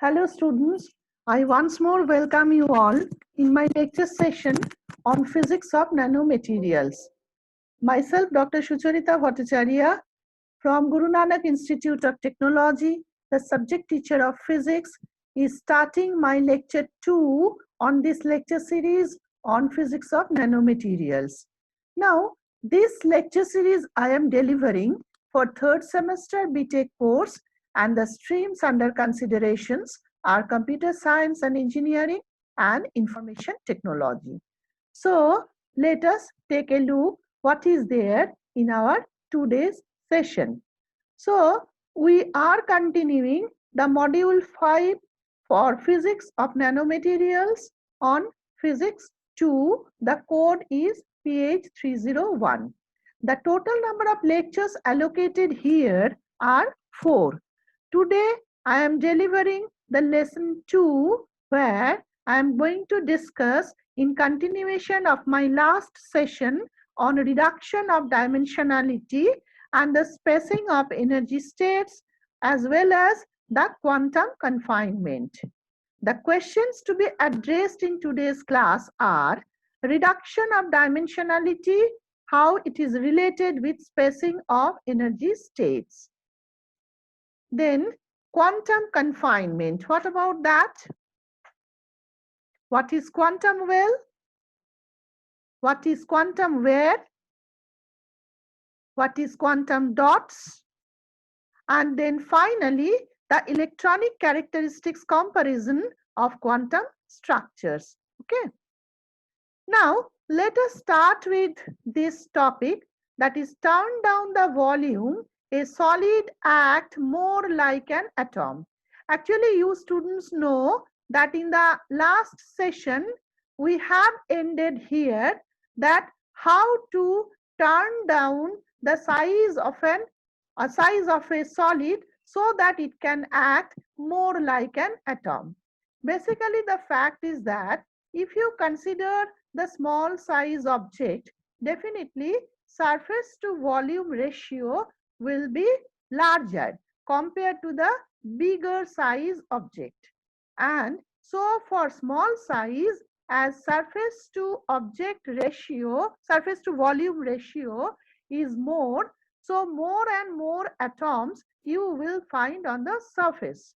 Hello students, I once more welcome you all in my lecture session on physics of nanomaterials. Myself Dr. Sucharita Bhattacharya from Guru Nanak Institute of Technology, the subject teacher of physics, is starting my lecture 2 on this lecture series on physics of nanomaterials. Now, this lecture series I am delivering for third semester BTech course, and the streams under considerations are computer science and engineering and information technology. So let us take a look what is there in our today's session. So we are continuing the module 5 for physics of nanomaterials on physics 2. The code is PH301. The total number of lectures allocated here are 4. Today I am delivering the lesson 2, where I am going to discuss in continuation of my last session on reduction of dimensionality and the spacing of energy states, as well as the quantum confinement. The questions to be addressed in today's class are reduction of dimensionality, how it is related with spacing of energy states. Then quantum confinement, what about that? What is quantum well? What is quantum where? What is quantum dots? And then finally, the electronic characteristics comparison of quantum structures. Okay. Now, let us start with this topic, that is turn down the volume, a solid act more like an atom. Actually, you students know that in the last session, we have ended here that how to turn down the size of a solid so that it can act more like an atom. Basically, the fact is that if you consider the small size object, definitely surface to volume ratio will be larger compared to the bigger size object. And so for small size, as surface to object ratio, surface to volume ratio is more, so more and more atoms you will find on the surface.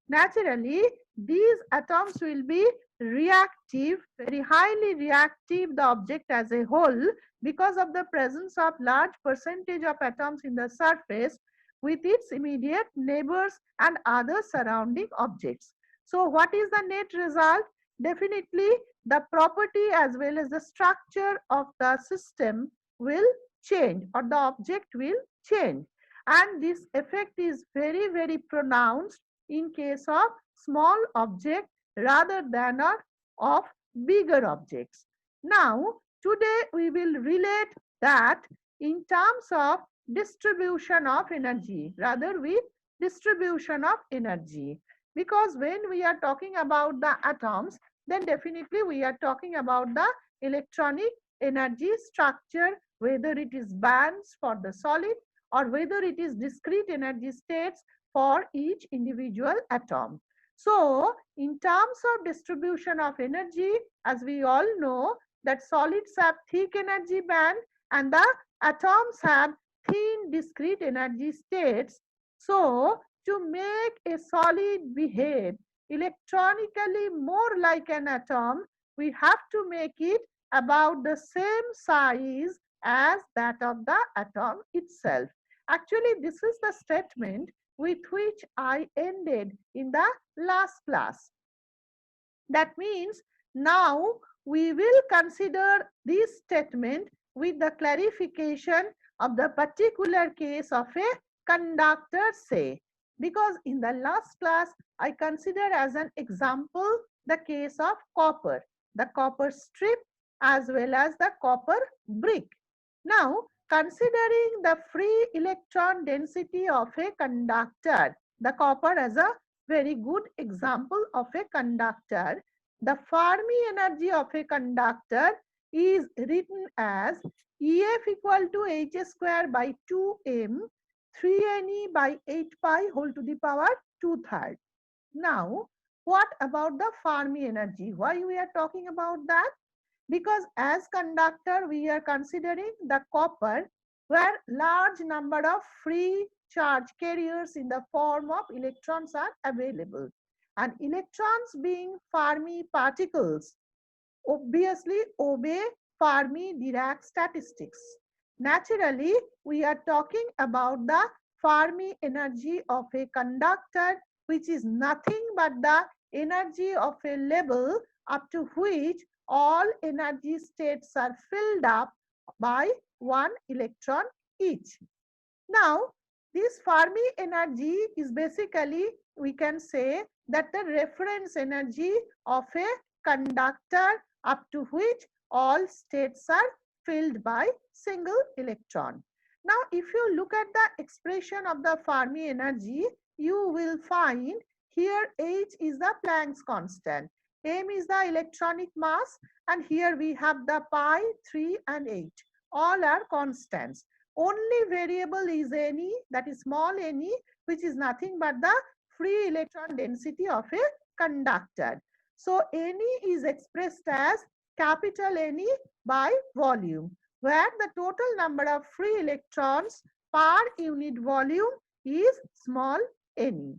Naturally, these atoms will be reactive, very highly reactive, the object as a whole, because of the presence of large percentage of atoms in the surface with its immediate neighbors and other surrounding objects. So what is the net result? Definitely the property as well as the structure of the system will change, or the object will change. And this effect is very, very pronounced in case of small object rather than of bigger objects. Now, today we will relate that in terms of distribution of energy, rather with distribution of energy. Because when we are talking about the atoms, then definitely we are talking about the electronic energy structure, whether it is bands for the solid or whether it is discrete energy states for each individual atom. So, in terms of distribution of energy, as we all know that solids have thick energy band and the atoms have thin discrete energy states. So, to make a solid behave electronically more like an atom, we have to make it about the same size as that of the atom itself. Actually, this is the statement with which I ended in the last class. That means now we will consider this statement with the clarification of the particular case of a conductor, say, because in the last class I considered as an example the case of copper, the copper strip as well as the copper brick. Now, considering the free electron density of a conductor, the copper as a very good example of a conductor, the Fermi energy of a conductor is written as EF equal to h square by 2m 3ne by 8 pi whole to the power 2/3. Now, what about the Fermi energy? Why we are talking about that? Because as conductor, we are considering the copper where large number of free charge carriers in the form of electrons are available. And electrons being Fermi particles obviously obey Fermi-Dirac statistics. Naturally, we are talking about the Fermi energy of a conductor, which is nothing but the energy of a level up to which all energy states are filled up by one electron each. Now, this Fermi energy is basically, we can say that the reference energy of a conductor up to which all states are filled by single electron. Now, if you look at the expression of the Fermi energy, you will find here H is the Planck's constant, M is the electronic mass, and here we have the pi, 3 and 8. All are constants. Only variable is Ne, that is small ne, which is nothing but the free electron density of a conductor. So Ne is expressed as capital Ne by volume, where the total number of free electrons per unit volume is small ne.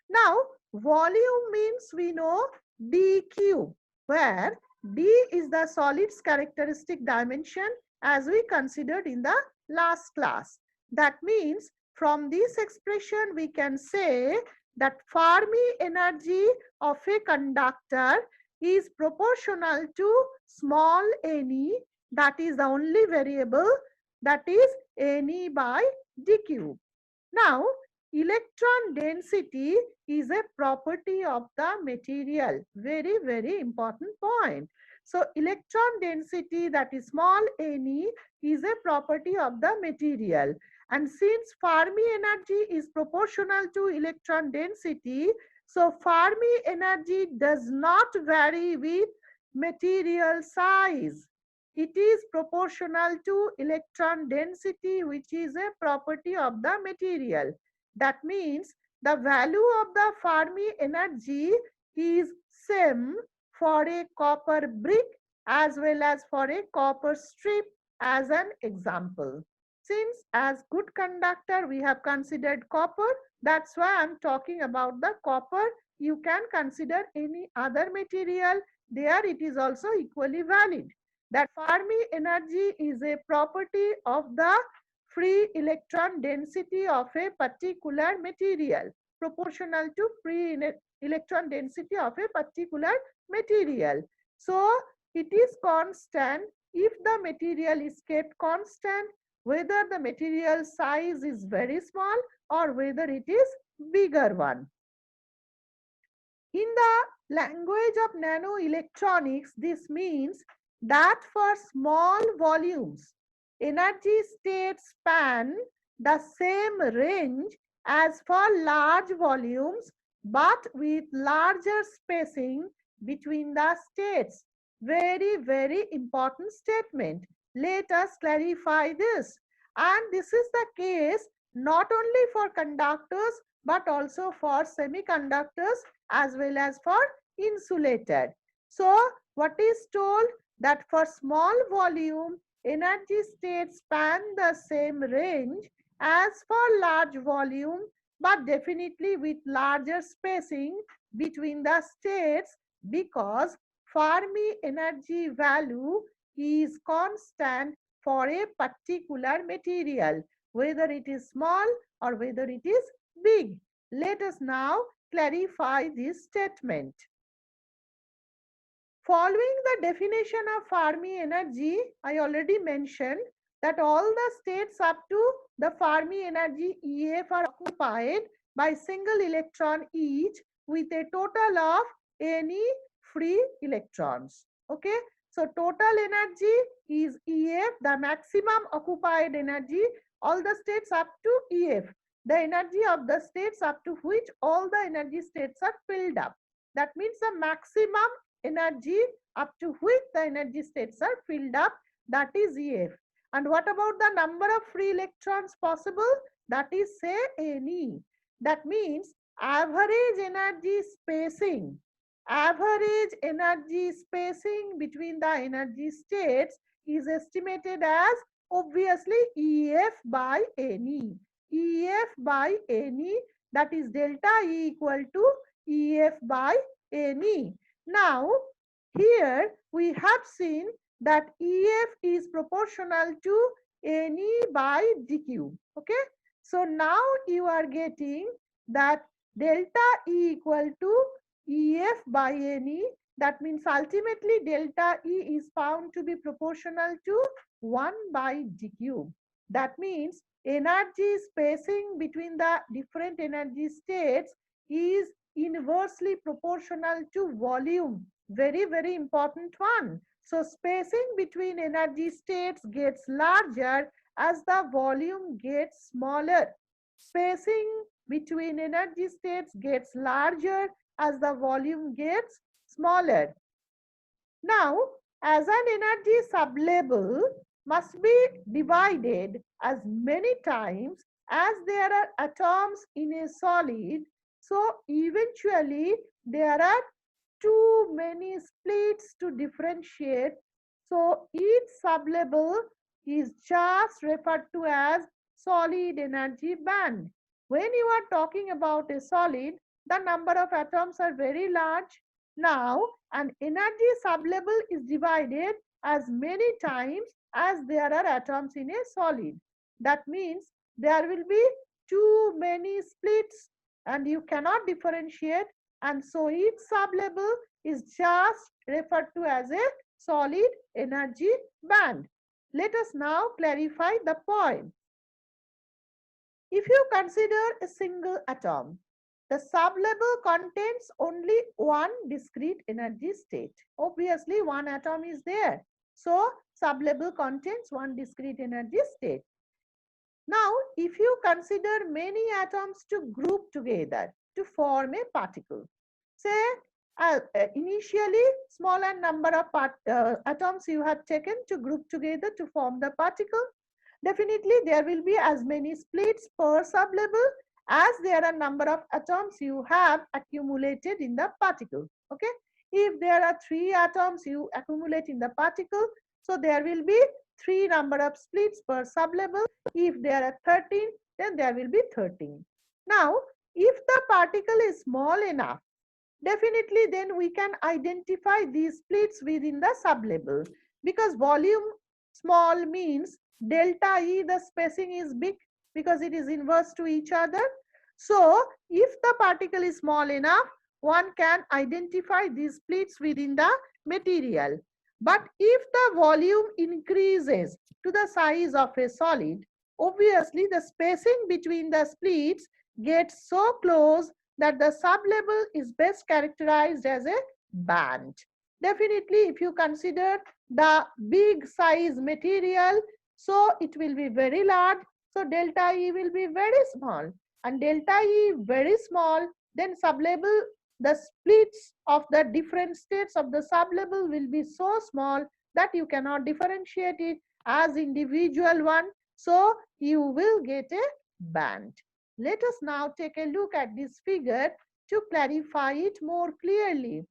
Now, volume means we know dq, where d is the solid's characteristic dimension as we considered in the last class. That means from this expression we can say that Fermi energy of a conductor is proportional to small ne, that is the only variable, that is ne by dq. Now, electron density is a property of the material. Very, very important point. So, electron density, that is small ne, is a property of the material. And since Fermi energy is proportional to electron density, so Fermi energy does not vary with material size. It is proportional to electron density, which is a property of the material. That means the value of the Fermi energy is same for a copper brick as well as for a copper strip as an example. Since as good conductor we have considered copper, that's why I'm talking about the copper. You can consider any other material, there it is also equally valid. That Fermi energy is a property of the free electron density of a particular material, proportional to free electron density of a particular material. So, it is constant if the material is kept constant, whether the material size is very small or whether it is bigger one. In the language of nanoelectronics, this means that for small volumes, energy states span the same range as for large volumes, but with larger spacing between the states. Very, very important statement. Let us clarify this. And this is the case not only for conductors but also for semiconductors as well as for insulated. So, what is told that for small volume, energy states span the same range as for large volume, but definitely with larger spacing between the states because Fermi energy value is constant for a particular material, whether it is small or whether it is big. Let us now clarify this statement. Following the definition of Fermi energy, I already mentioned that all the states up to the Fermi energy EF are occupied by single electron each with a total of any free electrons. Okay. So, total energy is EF, the maximum occupied energy, all the states up to EF, the energy of the states up to which all the energy states are filled up. That means the maximum energy up to which the energy states are filled up, that is EF. And what about the number of free electrons possible? That is say Ne. That means average energy spacing. Average energy spacing between the energy states is estimated as obviously EF by NE. EF by NE, that is delta E equal to EF by NE. Now, here we have seen that EF is proportional to NE by dq. Okay. So now you are getting that delta E equal to EF by NE. That means ultimately delta E is found to be proportional to 1 by dq. That means energy spacing between the different energy states is inversely proportional to volume. Very, very important one. So spacing between energy states gets larger as the volume gets smaller. Spacing between energy states gets larger as the volume gets smaller. Now, as an energy sublabel must be divided as many times as there are atoms in a solid, so eventually there are too many splits to differentiate. So each sublabel is just referred to as solid energy band. When you are talking about a solid, the number of atoms are very large. Now, an energy sublabel is divided as many times as there are atoms in a solid. That means there will be too many splits and you cannot differentiate, and so each sublabel is just referred to as a solid energy band. Let us now clarify the point. If you consider a single atom, the sublabel contains only one discrete energy state. Obviously, one atom is there. So, sublabel contains one discrete energy state. Now, if you consider many atoms to group together to form a particle, say initially smaller number of atoms you have taken to group together to form the particle, definitely there will be as many splits per sublabel as there are number of atoms you have accumulated in the particle. Okay. If there are 3 atoms you accumulate in the particle, so there will be 3 number of splits per sublabel. If there are 13, then there will be 13. Now, if the particle is small enough, definitely then we can identify these splits within the sublabel, because volume small means delta E, the spacing is big because it is inverse to each other. So if the particle is small enough, one can identify these splits within the material. But if the volume increases to the size of a solid, obviously the spacing between the splits gets so close that the sublabel is best characterized as a band. Definitely, if you consider the big size material, so it will be very large. So delta E will be very small, and delta E very small, then sublabel, the splits of the different states of the sublabel will be so small that you cannot differentiate it as individual one. So you will get a band. Let us now take a look at this figure to clarify it more clearly.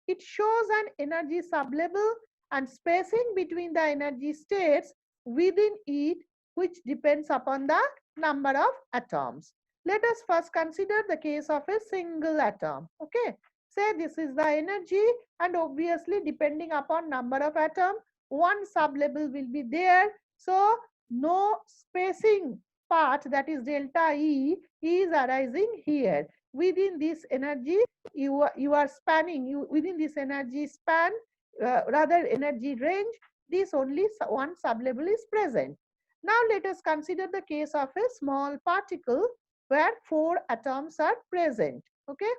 It shows an energy sublabel and spacing between the energy states within it, which depends upon the number of atoms. Let us first consider the case of a single atom. Okay, say this is the energy, and obviously depending upon number of atom, one sublabel will be there. So no spacing part, that is delta E, is arising here. Within this energy, you are spanning, within this energy span, rather energy range, this only one sublabel is present. Now let us consider the case of a small particle where 4 atoms are present. Okay.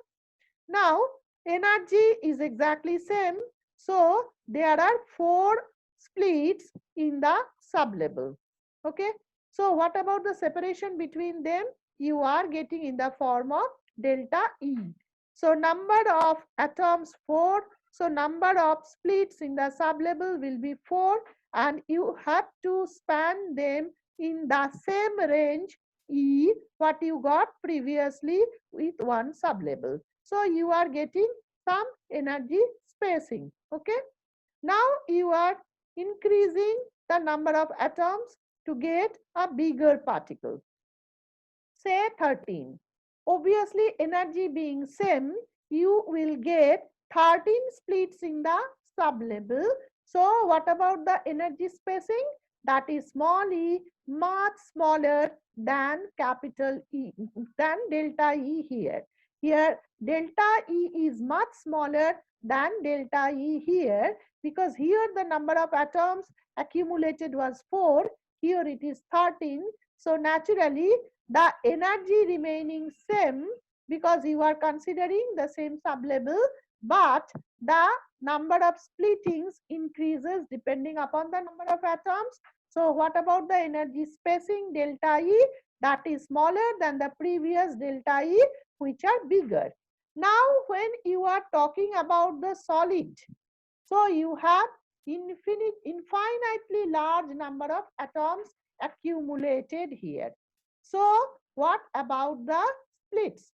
Now energy is exactly same. So there are 4 splits in the sublabel. Okay. So what about the separation between them? You are getting in the form of delta E. So number of atoms 4. So number of splits in the sublabel will be 4, and you have to span them in the same range E what you got previously with one sublabel. So you are getting some energy spacing. Okay. Now you are increasing the number of atoms to get a bigger particle. Say 13. Obviously, energy being same, you will get 13 splits in the sublabel. So, what about the energy spacing? That is small e, much smaller than capital E, than delta E here. Here, delta E is much smaller than delta E here, because here the number of atoms accumulated was 4, here it is 13. So, naturally, the energy remaining same because you are considering the same sublabel, but the number of splittings increases depending upon the number of atoms. So what about the energy spacing delta E? That is smaller than the previous delta E, which are bigger. Now when you are talking about the solid, so you have infinitely large number of atoms accumulated here. So what about the splits?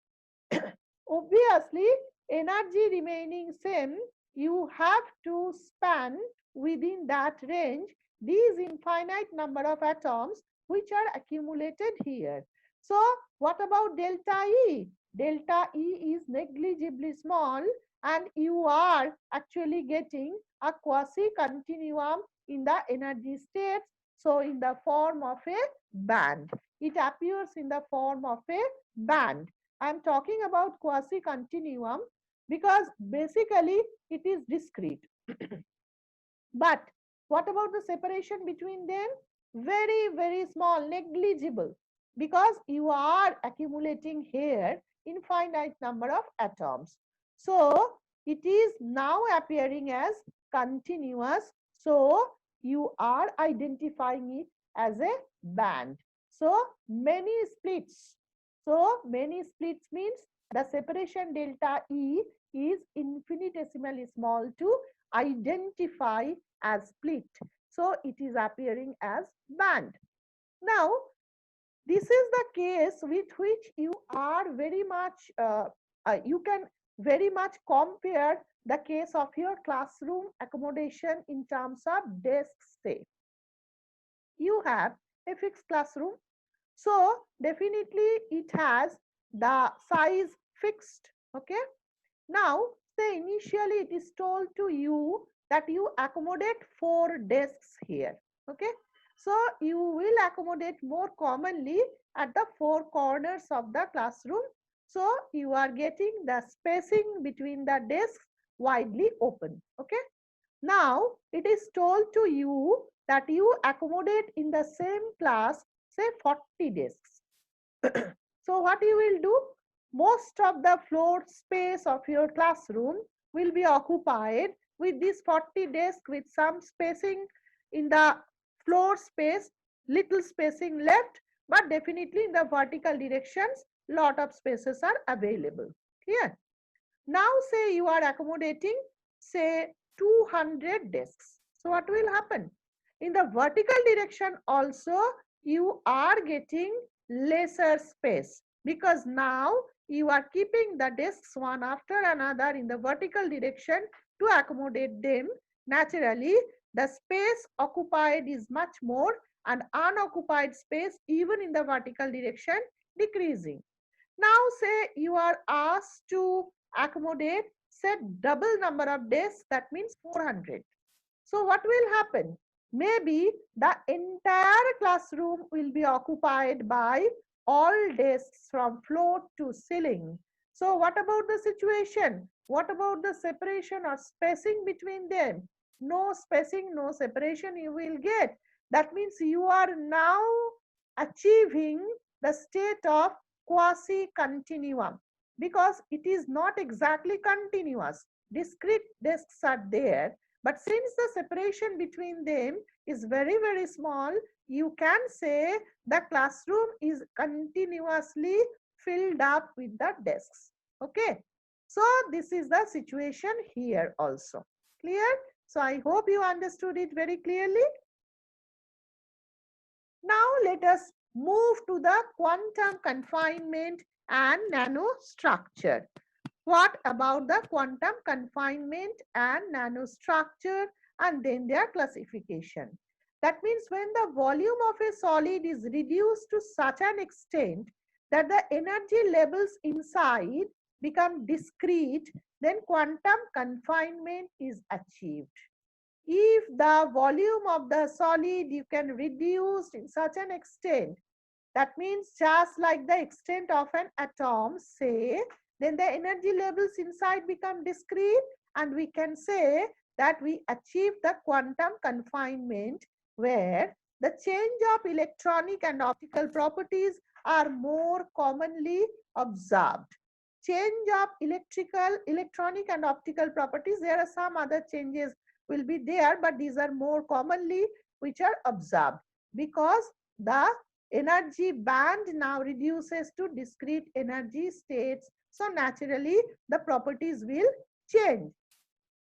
Obviously, energy remaining same, you have to span within that range these infinite number of atoms which are accumulated here. So what about delta E? Delta E is negligibly small, and you are actually getting a quasi-continuum in the energy states. So in the form of a band. It appears in the form of a band. I am talking about quasi-continuum because basically it is discrete. But what about the separation between them? Very, very small, negligible, because you are accumulating here infinite number of atoms. So it is now appearing as continuous. So you are identifying it as a band. So many splits. So many splits means the separation delta E is infinitesimally small to identify as split. So it is appearing as band. Now, this is the case with which you are very much, you can very much compare the case of your classroom accommodation in terms of desks, say. You have a fixed classroom. So definitely it has the size fixed. Okay. Now, say initially it is told to you that you accommodate 4 desks here. Okay. So, you will accommodate more commonly at the 4 corners of the classroom. So, you are getting the spacing between the desks widely open. Okay. Now, it is told to you that you accommodate in the same class, say 40 desks. So what you will do? Most of the floor space of your classroom will be occupied with this 40 desks with some spacing in the floor space, little spacing left, but definitely in the vertical directions, lot of spaces are available. Clear? Now say you are accommodating, say 200 desks. So what will happen? In the vertical direction also, you are getting lesser space, because now you are keeping the desks one after another in the vertical direction to accommodate them. Naturally, the space occupied is much more, and unoccupied space even in the vertical direction decreasing. Now say you are asked to accommodate, say, double number of desks, that means 400. So what will happen? Maybe the entire classroom will be occupied by all desks from floor to ceiling. So what about the situation? What about the separation or spacing between them? No spacing, no separation you will get. That means you are now achieving the state of quasi-continuum, because it is not exactly continuous. Discrete desks are there, but since the separation between them is very, very small, you can say the classroom is continuously filled up with the desks. Okay. So this is the situation here also. Clear? So I hope you understood it very clearly. Now let us move to the quantum confinement and nanostructure. What about the quantum confinement and nanostructure and then their classification? That means when the volume of a solid is reduced to such an extent that the energy levels inside become discrete, then quantum confinement is achieved. If the volume of the solid you can reduce in such an extent, that means just like the extent of an atom, say, then the energy levels inside become discrete and we can say that we achieve the quantum confinement where the change of electronic and optical properties are more commonly observed. Change of electronic and optical properties, there are some other changes will be there, but these are more commonly which are observed because the energy band now reduces to discrete energy states. So naturally, the properties will change.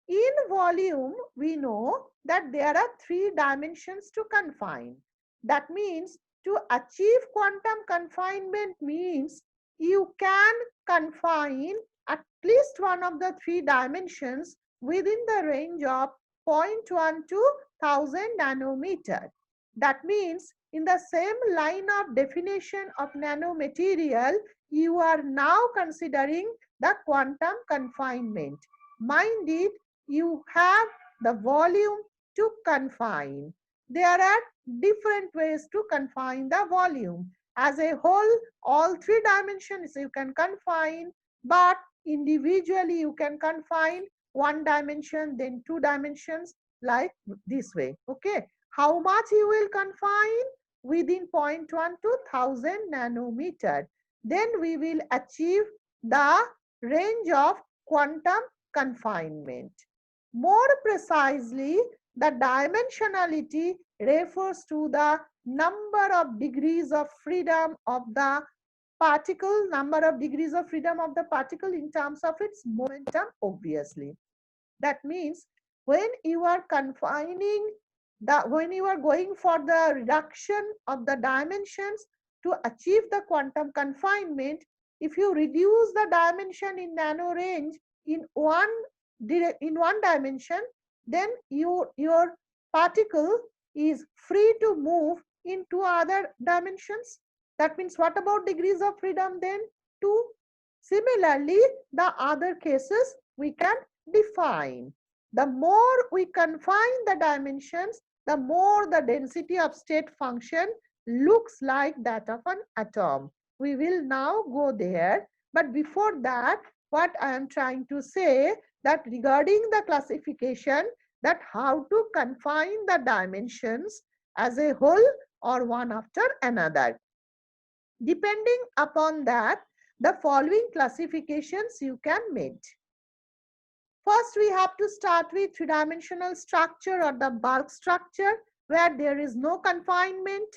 In volume, we know that there are three dimensions to confine. That means to achieve quantum confinement means you can confine at least one of the three dimensions within the range of 0.1 to 1000 nanometer. That means in the same line of definition of nanomaterial, you are now considering the quantum confinement. Mind it, you have the volume to confine. There are different ways to confine the volume. As a whole, all three dimensions you can confine, but individually you can confine one dimension, then two dimensions, like this way. Okay. How much you will confine? Within 0.1 to 1000 nanometer. Then we will achieve the range of quantum confinement. More precisely, the dimensionality refers to the number of degrees of freedom of the particle, number of degrees of freedom of the particle in terms of its momentum, obviously. That means when you are confining when you are going for the reduction of the dimensions to achieve the quantum confinement, if you reduce the dimension in nano range in one dimension, then your particle is free to move into other dimensions. That means what about degrees of freedom then? 2. Similarly, the other cases we can define. The more we confine the dimensions, the more the density of state function looks like that of an atom. We will now go there. But before that, what I am trying to say that regarding the classification, that how to confine the dimensions as a whole or one after another. Depending upon that, the following classifications you can make. First, we have to start with three-dimensional structure or the bulk structure where there is no confinement.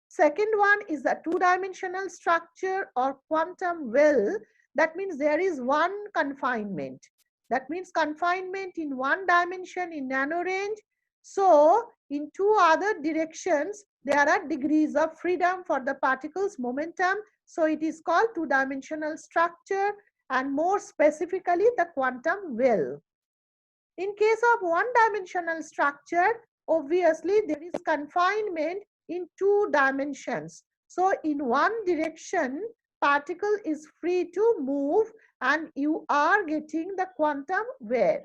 Second one is the two-dimensional structure or quantum well. That means there is one confinement. That means confinement in one dimension in nano range. So in two other directions, there are degrees of freedom for the particle's momentum. So it is called two-dimensional structure, and more specifically the quantum well. In case of one-dimensional structure, obviously there is confinement in two dimensions. So in one direction, particle is free to move and you are getting the quantum well.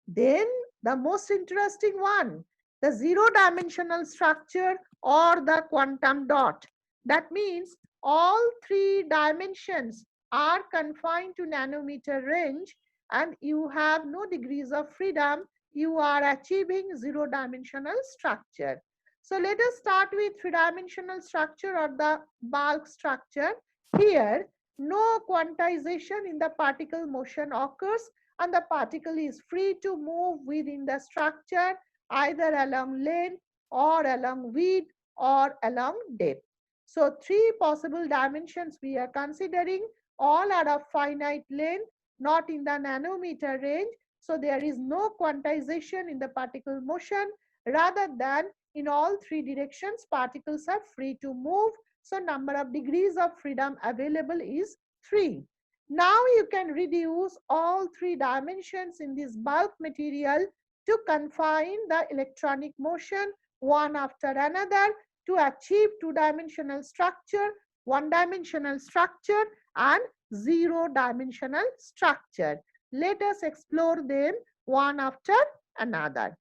Then the most interesting one, the zero-dimensional structure or the quantum dot. That means all three dimensions are confined to nanometer range and you have no degrees of freedom. You are achieving zero-dimensional structure. So let us start with three-dimensional structure or the bulk structure. Here, no quantization in the particle motion occurs and the particle is free to move within the structure either along length or along width or along depth. So three possible dimensions we are considering, all are of finite length, not in the nanometer range. So there is no quantization in the particle motion, rather than in all three directions, particles are free to move. So number of degrees of freedom available is 3. Now you can reduce all three dimensions in this bulk material to confine the electronic motion one after another to achieve two-dimensional structure, one-dimensional structure, and zero-dimensional structure. Let us explore them one after another.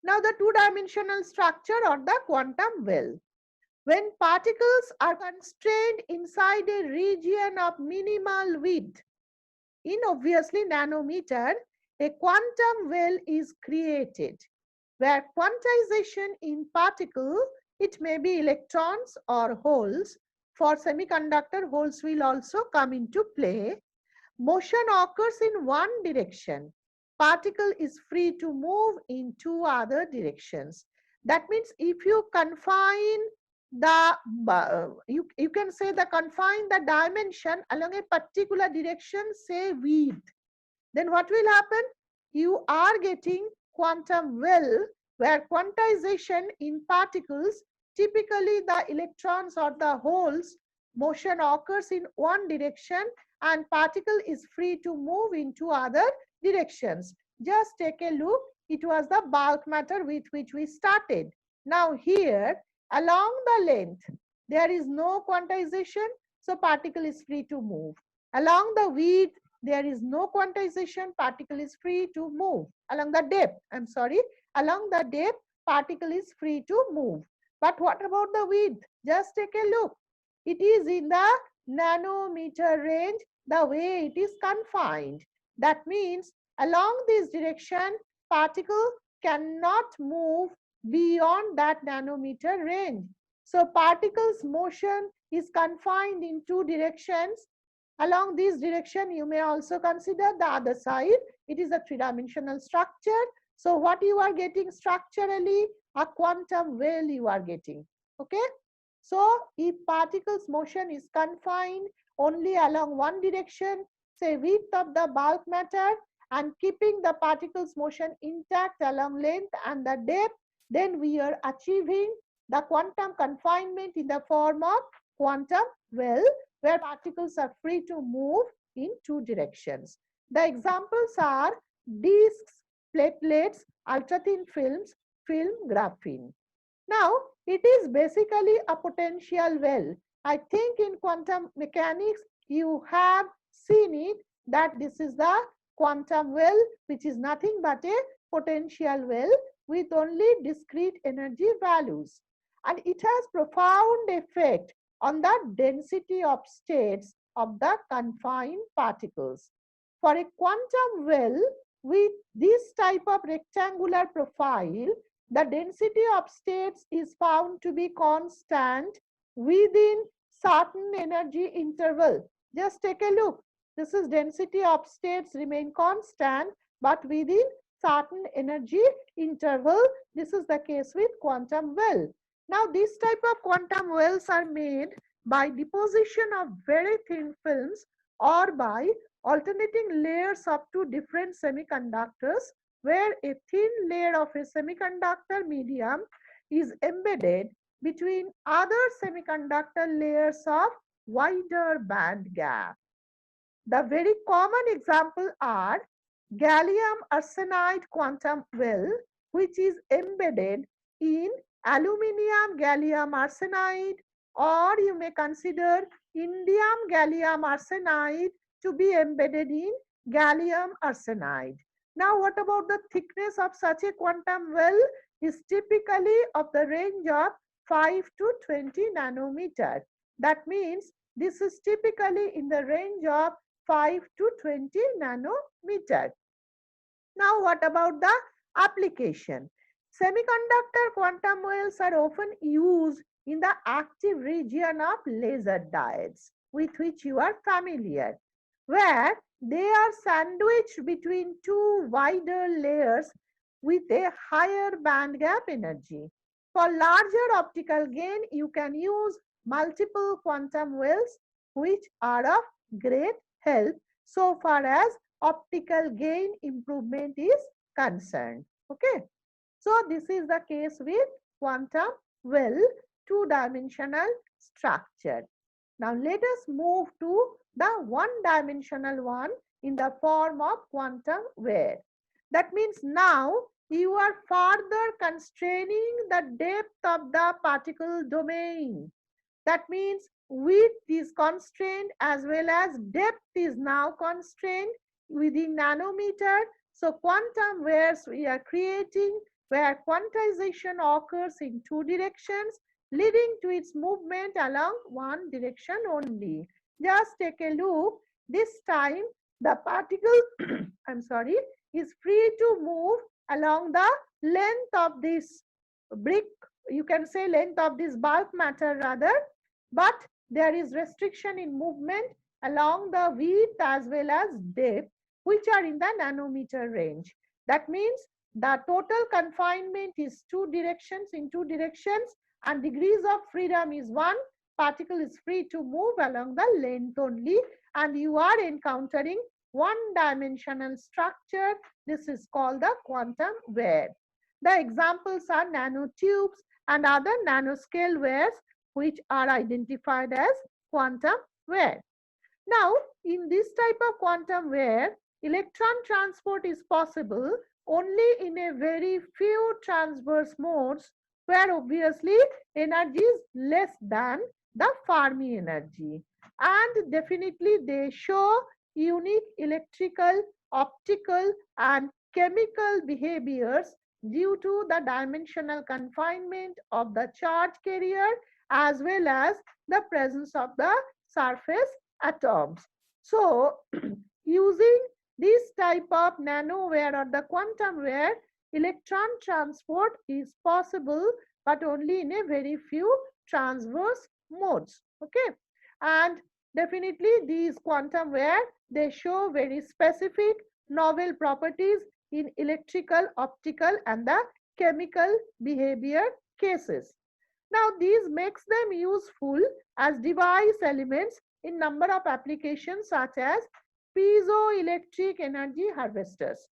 Now the two-dimensional structure or the quantum well. When particles are constrained inside a region of minimal width, in obviously nanometer, a quantum well is created, where quantization in particle, it may be electrons or holes. For semiconductor, holes will also come into play. Motion occurs in one direction. Particle is free to move in two other directions. That means if you confine the, you can say the confine the dimension along a particular direction, say width, then what will happen? You are getting quantum well, where quantization in particles, typically the electrons or the holes, motion occurs in one direction and particle is free to move into other directions. Just take a look. It was the bulk matter with which we started. Now here, along the length, there is no quantization, so particle is free to move. Along the width, there is no quantization, particle is free to move. Along the depth, I'm sorry, along the depth, particle is free to move. But what about the width? Just take a look. It is in the nanometer range, the way it is confined. That means along this direction, particle cannot move beyond that nanometer range. So particle's motion is confined in two directions. Along this direction, you may also consider the other side. It is a three-dimensional structure. So what you are getting structurally, a quantum well you are getting. Okay. So if particles motion is confined only along one direction, say width of the bulk matter, and keeping the particles motion intact along length and the depth, then we are achieving the quantum confinement in the form of quantum well, where particles are free to move in two directions. The examples are discs, platelets, ultra-thin films, film, graphene. Now, it is basically a potential well. I think in quantum mechanics, you have seen it, that this is the quantum well, which is nothing but a potential well with only discrete energy values. And it has profound effect on the density of states of the confined particles. For a quantum well with this type of rectangular profile, the density of states is found to be constant within certain energy interval. Just take a look. This is density of states remain constant, but within certain energy interval. This is the case with quantum well. Now, this type of quantum wells are made by deposition of very thin films or by alternating layers of two different semiconductors, where a thin layer of a semiconductor medium is embedded between other semiconductor layers of wider band gap. The very common example are gallium arsenide quantum well, which is embedded in aluminium gallium arsenide, or you may consider indium gallium arsenide to be embedded in gallium arsenide. Now, what about the thickness of such a quantum well? Is typically of the range of 5 to 20 nanometer. That means this is typically in the range of 5 to 20 nanometer. Now, what about the application? Semiconductor quantum wells are often used in the active region of laser diodes, with which you are familiar, where they are sandwiched between two wider layers with a higher band gap energy. For larger optical gain, you can use multiple quantum wells, which are of great help so far as optical gain improvement is concerned. Okay. So this is the case with quantum well two-dimensional structure. Now let us move to the one-dimensional one in the form of quantum ware. That means now you are further constraining the depth of the particle domain. That means width is constrained as well as depth is now constrained within nanometer. So quantum wares we are creating where quantization occurs in two directions, leading to its movement along one direction only. Just take a look. This time the particle I'm sorry, is free to move along the length of this brick, you can say length of this bulk matter rather, but there is restriction in movement along the width as well as depth, which are in the nanometer range. That means the total confinement is two directions in two directions, and degrees of freedom is one. Particle is free to move along the length only, and you are encountering one-dimensional structure. This is called the quantum ware. The examples are nanotubes and other nanoscale wares, which are identified as quantum ware. Now, in this type of quantum ware, electron transport is possible only in a very few transverse modes where obviously energy is less than the Fermi energy. And definitely they show unique electrical, optical and chemical behaviors due to the dimensional confinement of the charge carrier as well as the presence of the surface atoms. So, using this type of nanoware or the quantum ware, electron transport is possible, but only in a very few transverse modes. Okay, and definitely these quantum ware, they show very specific novel properties in electrical, optical, and the chemical behavior cases. Now, these makes them useful as device elements in number of applications such as piezoelectric energy harvesters.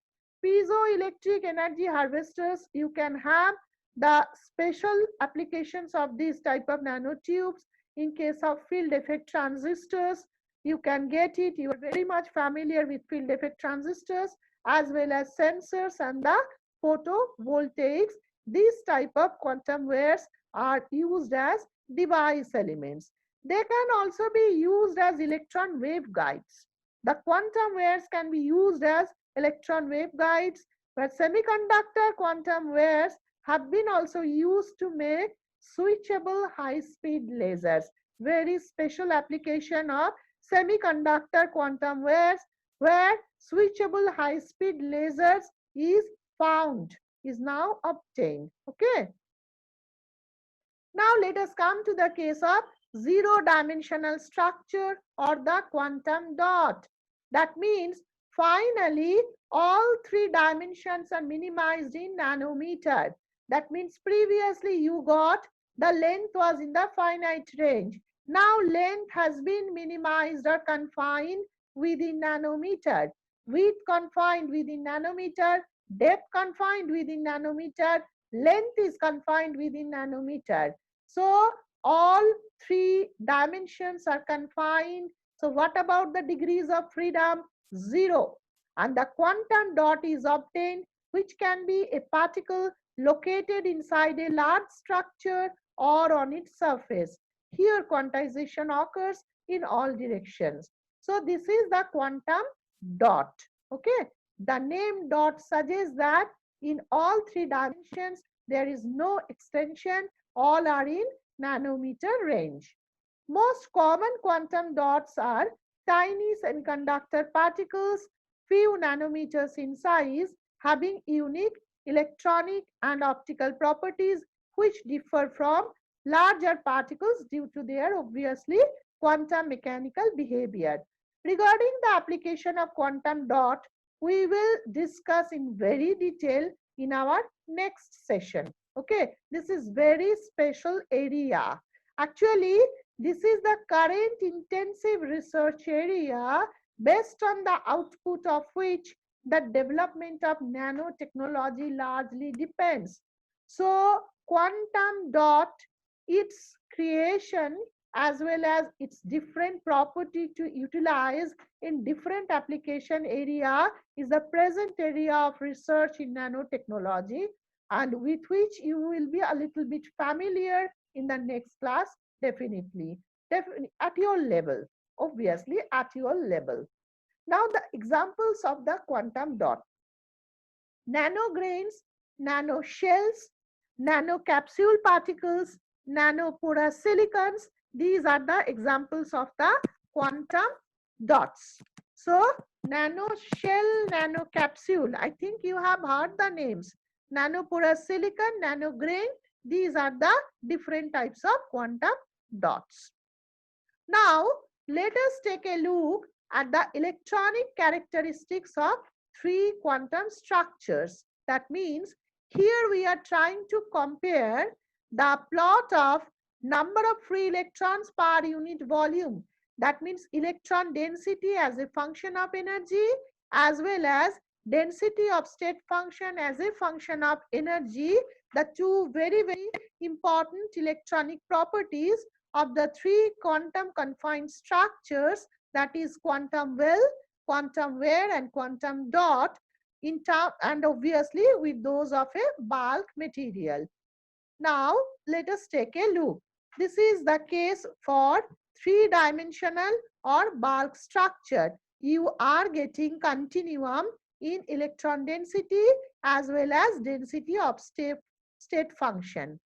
Piezoelectric energy harvesters, you can have the special applications of these type of nanotubes. In case of field effect transistors, you can get it. You are very much familiar with field effect transistors as well as sensors and the photovoltaics. These type of quantum wares are used as device elements. They can also be used as electron waveguides. The quantum wares can be used as electron waveguides, but semiconductor quantum wares have been also used to make switchable high-speed lasers. Very special application of semiconductor quantum wares where switchable high-speed lasers is found, is now obtained. Okay. Now let us come to the case of zero-dimensional structure or the quantum dot. That means finally all three dimensions are minimized in nanometer. That means previously you got the length was in the finite range. Now length has been minimized or confined within nanometer. Width confined within nanometer, depth confined within nanometer, length is confined within nanometer. So all three dimensions are confined. So what about the degrees of freedom? 0. And the quantum dot is obtained, which can be a particle located inside a large structure or on its surface. Here quantization occurs in all directions. So this is the quantum dot. Okay. The name dot suggests that in all three dimensions there is no extension. All are in nanometer range. Most common quantum dots are tiny semiconductor particles, few nanometers in size, having unique electronic and optical properties which differ from larger particles due to their obviously quantum mechanical behavior. Regarding the application of quantum dot, we will discuss in very detail in our next session. Okay, this is very special area. Actually, this is the current intensive research area based on the output of which the development of nanotechnology largely depends. So quantum dot, its creation as well as its different property to utilize in different application area is the present area of research in nanotechnology, and with which you will be a little bit familiar in the next class, definitely. At your level, obviously at your level. Now the examples of the quantum dot: nanograins, nanoshells, nanocapsule particles, nanoporous silicons. These are the examples of the quantum dots. So nanoshell, nanocapsule, I think you have heard the names. Nanoporous silicon, nanograin, these are the different types of quantum dots. Now, let us take a look at the electronic characteristics of three quantum structures. That means here we are trying to compare the plot of number of free electrons per unit volume. That means electron density as a function of energy, as well as density of state function as a function of energy, the two very, very important electronic properties of the three quantum confined structures, that is quantum well, quantum wire and quantum dot, in term, and obviously with those of a bulk material. Now let us take a look. This is the case for three-dimensional or bulk structure. You are getting continuum in electron density as well as density of state function.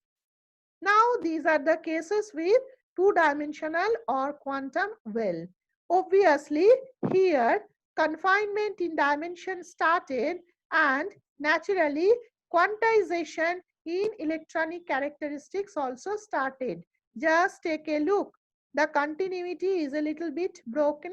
Now these are the cases with two-dimensional or quantum well. Obviously here confinement in dimension started, and naturally quantization in electronic characteristics also started. Just take a look. The continuity is a little bit broken,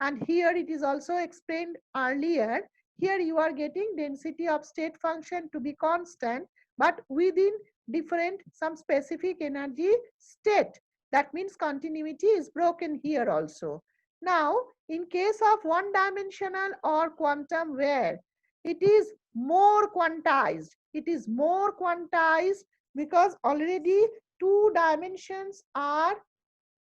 and here it is also explained earlier. Here you are getting density of state function to be constant, but within different some specific energy state. That means continuity is broken here also. Now, in case of one-dimensional or quantum where it is more quantized, it is more quantized because already two dimensions are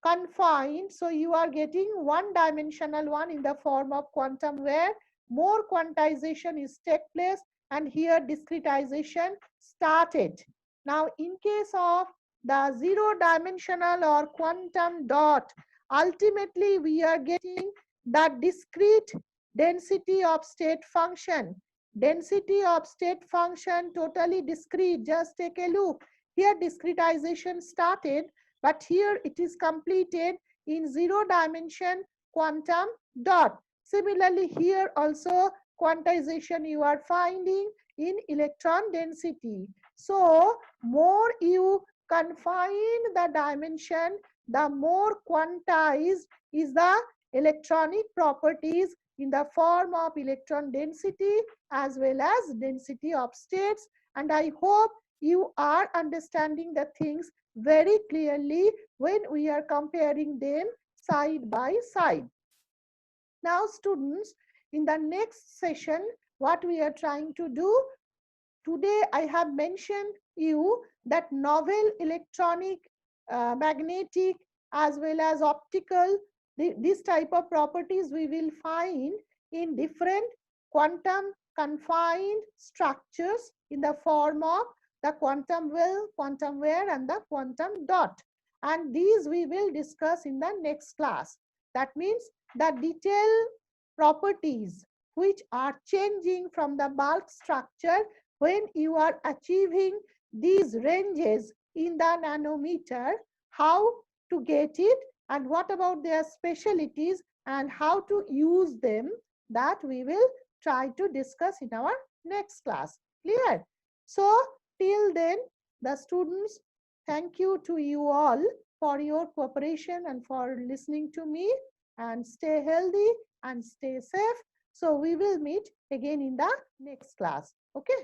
confined. So you are getting one-dimensional one in the form of quantum where more quantization is take place, and here discretization started. Now in case of the zero-dimensional or quantum dot, ultimately we are getting the discrete density of state function. Density of state function totally discrete. Just take a look. Here discretization started, but here it is completed in zero dimension quantum dot. Similarly, here also quantization you are finding in electron density. So, more you confine the dimension, the more quantized is the electronic properties in the form of electron density as well as density of states. And I hope you are understanding the things very clearly when we are comparing them side by side. Now students, in the next session, what we are trying to do, today I have mentioned you that novel electronic, magnetic as well as optical, this type of properties we will find in different quantum confined structures in the form of the quantum well, quantum wire and the quantum dot. And these we will discuss in the next class. That means the detailed properties which are changing from the bulk structure when you are achieving these ranges in the nanometer, how to get it and what about their specialties and how to use them, that we will try to discuss in our next class. Clear? So till then, the students, thank you to you all for your cooperation and for listening to me, and stay healthy and stay safe. So we will meet again in the next class. Okay.